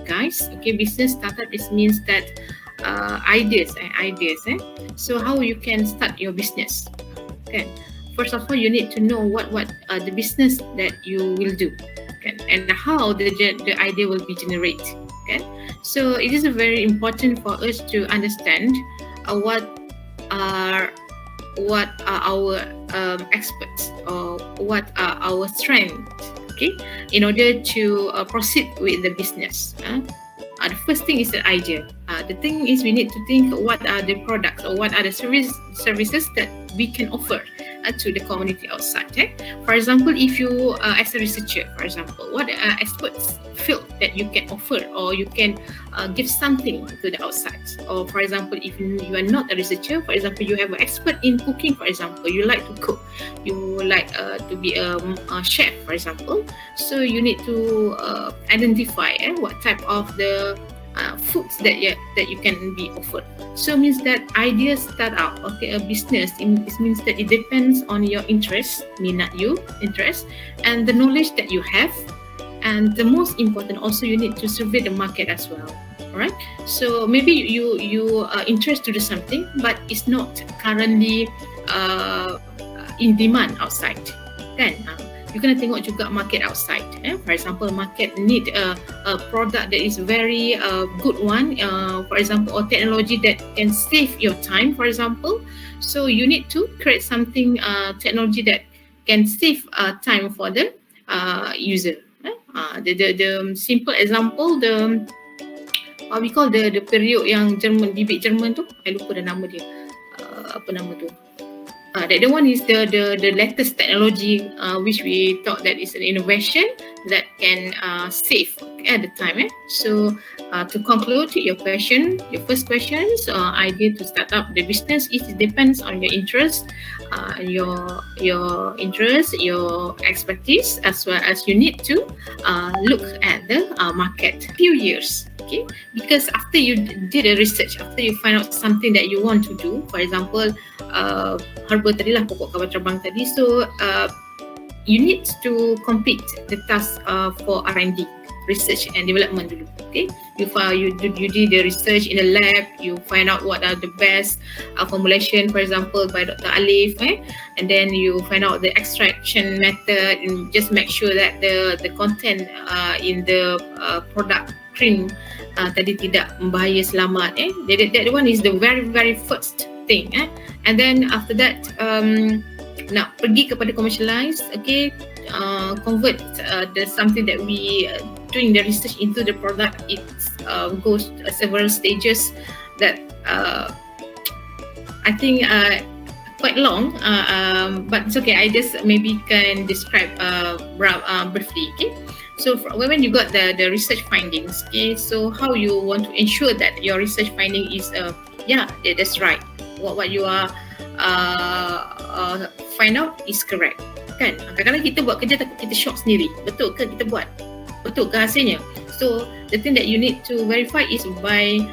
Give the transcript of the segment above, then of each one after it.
guys. Okay, business startup means that ideas. So how you can start your business? Okay, first of all, you need to know what the business that you will do, okay, and how the idea will be generated. Okay, so it is very important for us to understand what are our experts, or what are our strengths, okay, in order to proceed with the business. The first thing is the idea. The thing is, we need to think what are the products or what are the services that we can offer to the community outside. For example, if you as a researcher, for example, what experts field that you can offer, or you can give something to the outside. Or for example, if you are not a researcher, for example, you have an expert in cooking, for example, you like to cook, you like to be a chef, for example, so you need to identify what type of the foods that you can be offered. So means that idea start out, okay, a business. It means that it depends on your interest, interest, and the knowledge that you have. And the most important, also you need to survey the market as well. All right. So maybe you are interested to do something, but it's not currently in demand outside. Then you kena tengok juga market outside. For example, market need a product that is very good one. For example, or technology that can save your time. For example, so you need to create something technology that can save time for the user. The simple example, the what we call the periuk yang Jerman, bibit Jerman tu, I lupa dah nama dia. Apa nama tu? The one is the latest technology which we thought that is an innovation that can save at the time. So to conclude your question, your first question, idea to start up the business, it depends on your interest, your interest, your expertise, as well as you need to look at the market. Few years. Okay, because after you did a research, after you find out something that you want to do, for example, herba tadi lah, pokok kabar terbang tadi, so you need to complete the task for R&D, research and development dulu. Okay, you did the research in the lab, you find out what are the best formulation, for example by Dr. Alif, and then you find out the extraction method, and just make sure that the content in the product cream tadi tidak membahaya selamat. That one is the very first thing. And then after that, nak pergi kepada commercialize, okay, convert the something that we doing the research into the product. It goes several stages that I think quite long, but it's okay. I just maybe can describe briefly. Okay. So when you got the research findings, okay, so how you want to ensure that your research finding is that's right. What you are find out is correct. Kan? Kadang-kadang kita buat kerja takut kita shock sendiri. Betul ke kita buat? Betul ke hasilnya? So the thing that you need to verify is by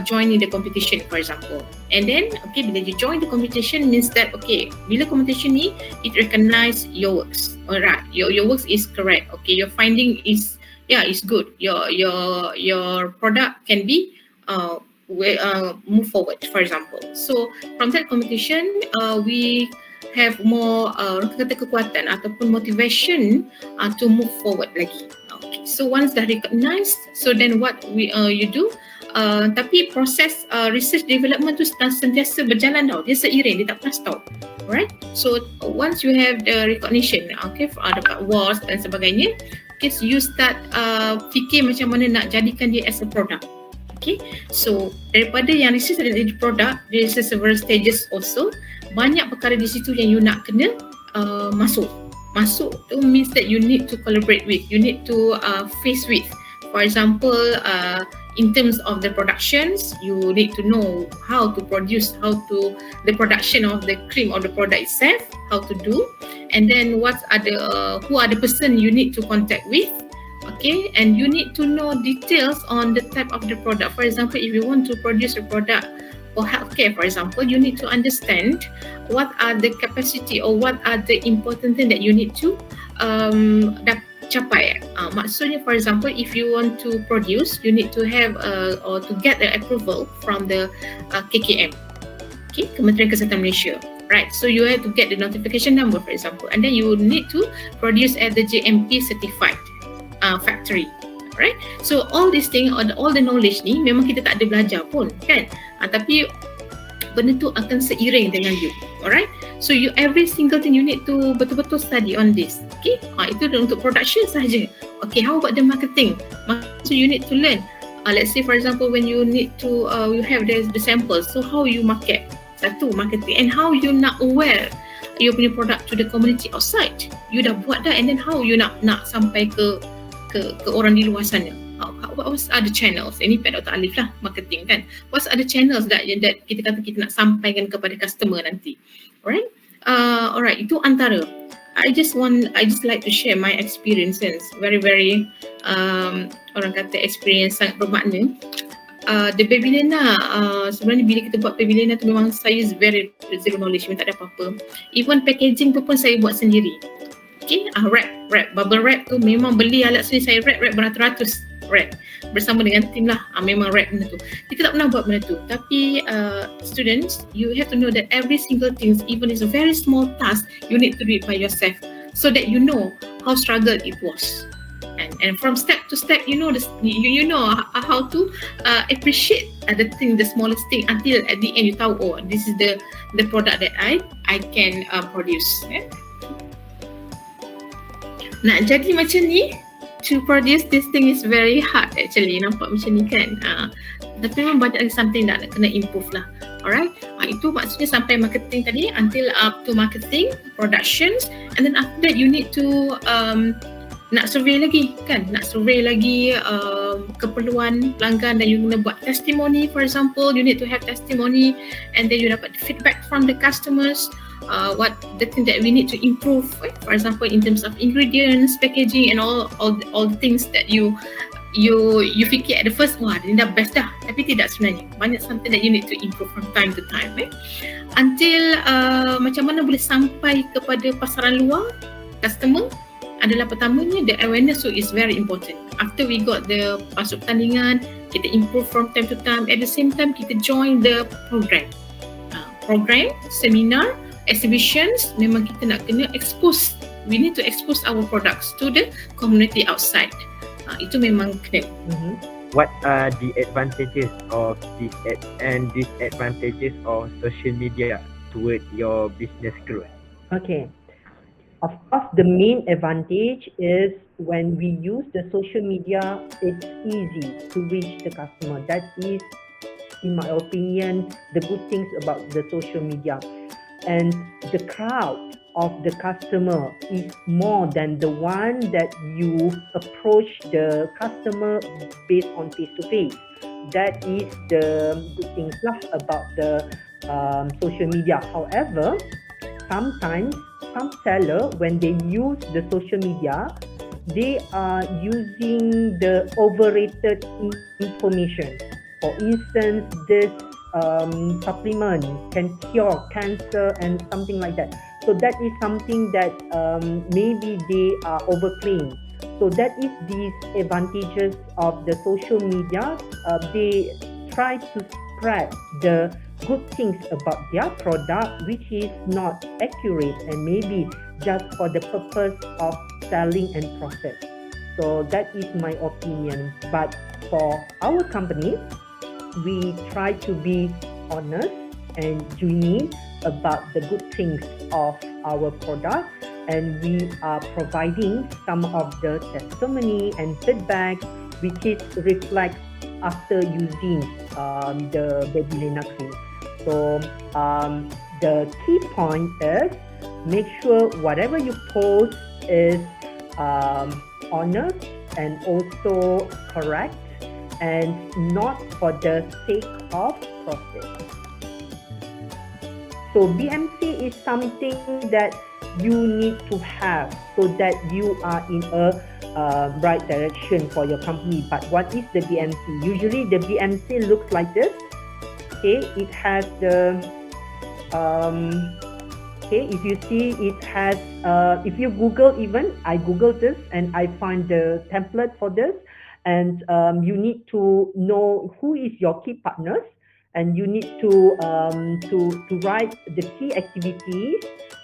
joining the competition, for example. And then, okay, bila you join the competition means that, okay, bila competition ni, it recognize your works. Alright, your works is correct. Okay, your finding is good. Your product can be move forward, for example. So from that competition, we have more kekuatan ataupun motivation to move forward lagi. Okay, so once dah recognized, so then what you do? Tapi proses research development tu sentiasa berjalan tau. Dia seiring, dia tak pernah stop. Alright. So once you have the recognition, okay, dapat awards dan sebagainya, okay, so you start fikir macam mana nak jadikan dia as a product. Okay. So daripada yang research dari product, there is several stages also. Banyak perkara di situ yang you nak kena masuk. Masuk tu means that you need to collaborate with, you need to face with. For example, in terms of the productions, you need to know how to produce, the production of the cream or the product itself, how to do, and then who are the person you need to contact with, okay, and you need to know details on the type of the product. For example, if you want to produce a product for healthcare, for example, you need to understand what are the capacity or what are the important thing that you need to capai. Maksudnya, for example, if you want to produce, you need to have or to get the approval from the KKM, okay, Kementerian Kesihatan Malaysia. Right, so you have to get the notification number, for example, and then you need to produce at the JMP certified factory. Right, so all these things, all the knowledge ni memang kita tak ada belajar pun, kan? Tapi benda tu akan seiring dengan you. Alright, so you every single thing you need to betul-betul study on this. Okay, itu untuk production sahaja. Okay, how about the marketing? So you need to learn. Let's say for example when you need to you have the samples. So how you market? Satu, marketing, and how you nak aware you punya product to the community outside. You dah buat dah, and then how you nak sampai ke orang di luar sana. What's other channels? Ini Pak Dr. Alif lah, marketing kan. What's other channels that kita kata kita nak sampaikan kepada customer nanti. Alright, itu antara. I just like to share my experiences. Very orang kata experience sangat bermakna. The baby Lena, sebenarnya bila kita buat baby Lena tu memang saya very zero knowledge, memang tak ada apa-apa. Even packaging tu pun saya buat sendiri. Okay, wrap, bubble wrap tu memang beli alat sendiri, saya wrap beratus-ratus wrap bersama dengan tim lah. Memang wrap benda tu. Kita tak pernah buat benda tu. Tapi students, you have to know that every single thing, even is a very small task, you need to do it by yourself so that you know how struggle it was. And from step to step, you know how to appreciate the smallest thing until at the end you tahu, oh, this is the product that I can produce. Nak jadi macam ni, to produce this thing is very hard actually. Nampak macam ni kan? Tapi memang banyak lagi something nak kena improve lah. Alright, itu maksudnya sampai marketing tadi, until up to marketing, productions, and then after that you need to nak survey lagi kan, keperluan pelanggan, dan you kena buat testimony. For example, you need to have testimony, and then you dapat feedback from the customers, what the thing that we need to improve, for example in terms of ingredients, packaging, and all the things that you fikir at the first, wah ini dah best dah, tapi tidak, sebenarnya banyak something that you need to improve from time to time, until macam mana boleh sampai kepada pasaran luar, customer. Adalah pertamanya the awareness, so is very important. After we got the masuk pertandingan, kita improve from time to time. At the same time, kita join the program, seminar, exhibitions. Memang kita nak kena expose. We need to expose our products to the community outside. Itu memang kena. What are the advantages of this and disadvantages of social media toward your business growth? Okay. Of course, the main advantage is when we use the social media, it's easy to reach the customer. That is, in my opinion, the good things about the social media. And the crowd of the customer is more than the one that you approach the customer based on face-to-face. That is the good things about the social media. However, sometimes some seller, when they use the social media, they are using the overrated information. For instance, this supplement can cure cancer and something like that. So that is something that maybe they are overclaiming. So that is these advantages of the social media. They try to spread the good things about their product, which is not accurate and maybe just for the purpose of selling and profit. So that is my opinion. But for our company, we try to be honest and genuine about the good things of our product, and we are providing some of the testimony and feedback which is reflects after using the baby Lena cream. So the key point is make sure whatever you post is honest and also correct, and not for the sake of profit. So BMC is something that you need to have so that you are in a right direction for your company. But what is the BMC? Usually the BMC looks like this. Okay, it has the Okay, if you see it has, if you Google even, I Googled this and I find the template for this, and you need to know who is your key partners, and you need to write the key activities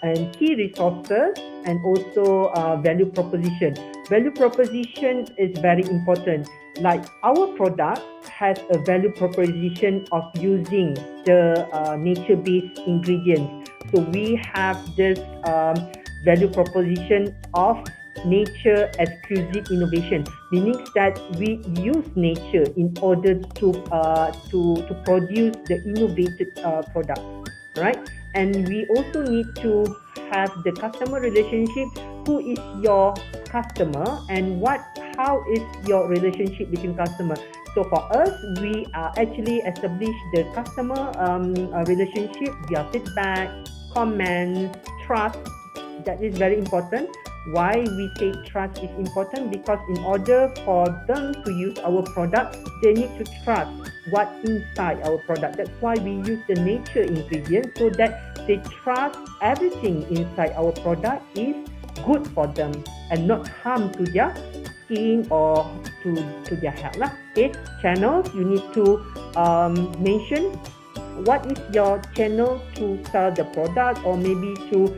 and key resources, and also value proposition. Value proposition is very important. Like our product has a value proposition of using the nature-based ingredients. So we have this value proposition of nature exclusive innovation, meaning that we use nature in order to produce the innovative products, right? And we also need to have the customer relationship. Who is your customer, and how is your relationship between customer? So for us, we actually establish the customer relationship via feedback, comments, trust. That is very important. Why we say trust is important? Because in order for them to use our product, they need to trust what inside our product. That's why we use the nature ingredients, so that they trust everything inside our product is good for them and not harm to their skin or to their health. Okay, channels, you need to mention what is your channel to sell the product, or maybe to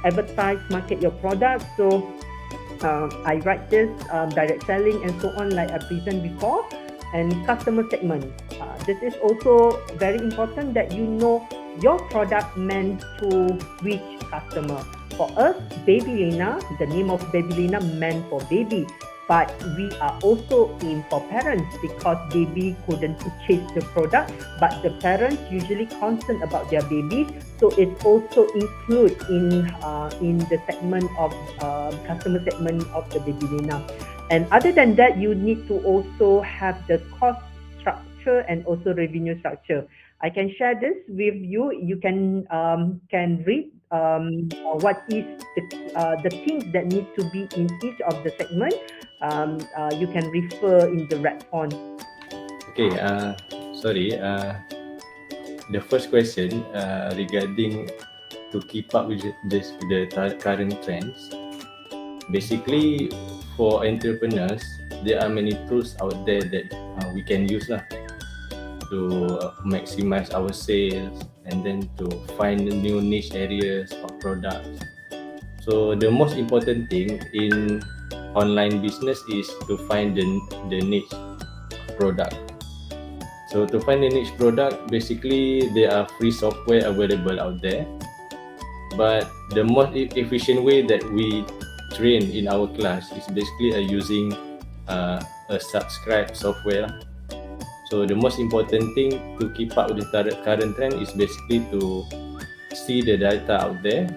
advertise, market your product. So I write this direct selling and so on, like I presented before. And customer segment, this is also very important, that you know your product meant to which customer. For us, Baby Lena, the name of Baby Lena meant for baby, but we are also aimed for parents, because baby couldn't purchase the product, but the parents usually concerned about their babies, so it's also included in the segment of customer segment of the Baby Lena. And other than that, you need to also have the cost structure and also revenue structure. I can share this with you. You can read what is the things that need to be in each of the segment. You can refer in the red font. Okay. Sorry. The first question regarding to keep up with the current trends. Basically, for entrepreneurs, there are many tools out there that we can use to maximize our sales, and then to find new niche areas of products. So the most important thing in online business is to find the niche product. So to find the niche product, basically there are free software available out there, but the most efficient way that we train in our class is basically using a subscribe software. So the most important thing to keep up with the current trend is basically to see the data out there,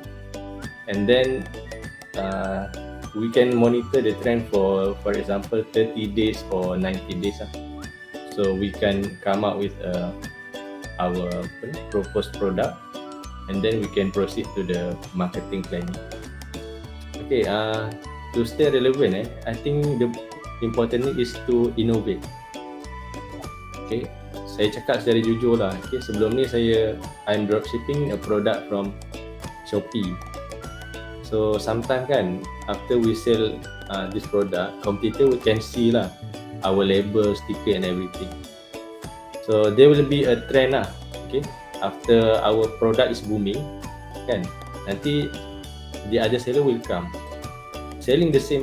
and then we can monitor the trend for example 30 days or 90 days. So we can come up with our proposed product, and then we can proceed to the marketing planning. Okay, to stay relevant, I think the important thing is to innovate. Okay, saya cakap secara jujur lah. Okay, sebelum ni I'm dropshipping a product from Shopee. So sometimes kan, after we sell this product, competitor we can see lah our label, sticker and everything. So there will be a trend lah. Okay, after our product is booming, kan, nanti the other seller will come selling the same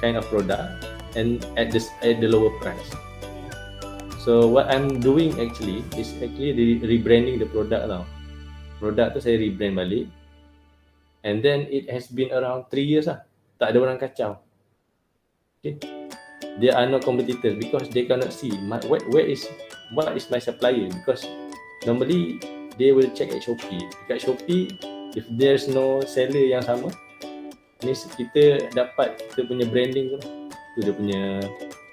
kind of product and at the lower price. So what I'm doing actually is rebranding the product now. Produk tu saya rebrand balik, and then it has been around 3 years lah. Tak ada orang kacau. Okay, there are no competitors because they cannot see what is my supplier, because normally they will check at Shopee. Dekat Shopee, if there's no seller yang sama, means kita dapat kita punya branding tu dia punya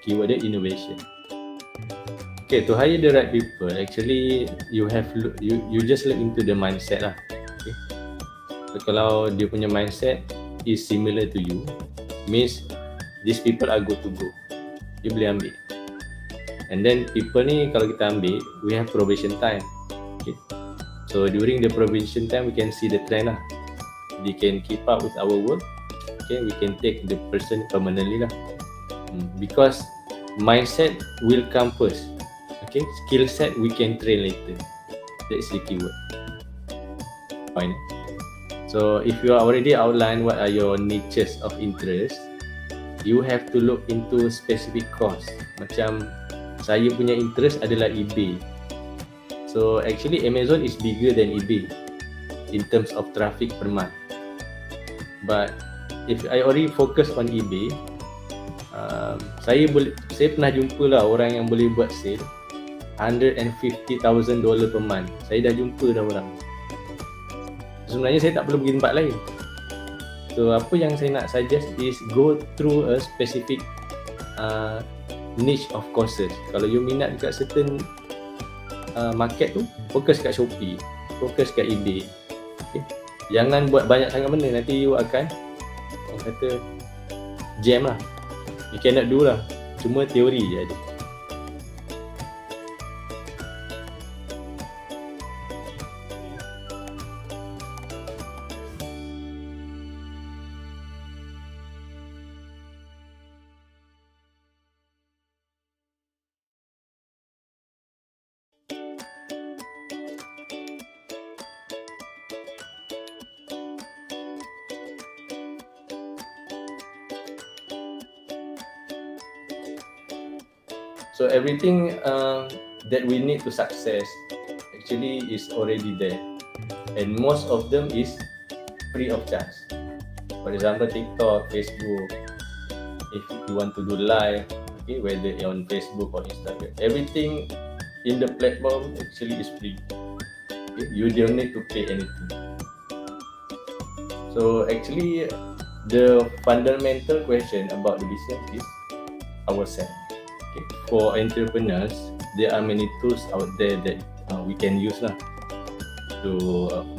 keyword dia innovation. Okay, to hire the right people, actually you just look into the mindset lah. Okay, so kalau dia punya mindset is similar to you, means these people are good to go, you boleh ambil. And then people ni kalau kita ambil, we have probation time. Okay, so So during the probation time, we can see the trend lah. They can keep up with our work. Okay, we can take the person permanently lah. Because mindset will come first. Okay, skill set we can train later. That's the keyword. Fine. So if you are already outlined what are your niches of interest, you have to look into specific course. Macam saya punya interest adalah eBay. So actually Amazon is bigger than eBay in terms of traffic per month. But if I already focus on eBay, saya pernah jumpa lah orang yang boleh buat sale $150,000 per month. Saya dah jumpa dah orang. Sebenarnya saya tak perlu pergi tempat lain. So apa yang saya nak suggest is go through a specific niche of courses. Kalau you minat dekat certain market tu, fokus kat Shopee, fokus kat eBay. Okay? Jangan buat banyak sangat benda, nanti you akan orang kata jam lah. You cannot do lah. Cuma teori je ada. So everything that we need to success actually is already there, and most of them is free of charge. For example, TikTok, Facebook. If you want to do live, okay, whether on Facebook or Instagram, everything in the platform actually is free. Okay? You don't need to pay anything. So actually, the fundamental question about the business is ourselves. For entrepreneurs, there are many tools out there that we can use lah to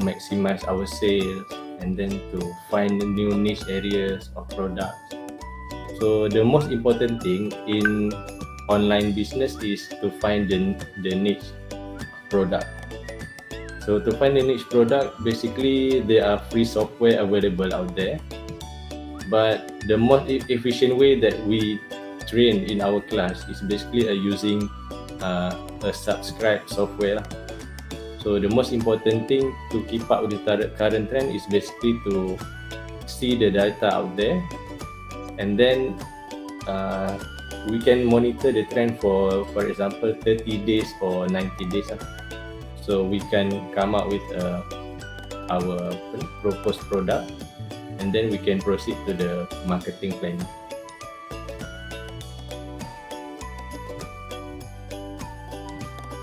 maximize our sales and then to find new niche areas of products. So the most important thing in online business is to find the niche product. So to find the niche product, basically there are free software available out there, but the most efficient way that we train in our class is basically using a subscribed software. So the most important thing to keep up with the current trend is basically to see the data out there, and then we can monitor the trend for example 30 days or 90 days. So we can come up with our proposed product, and then we can proceed to the marketing plan.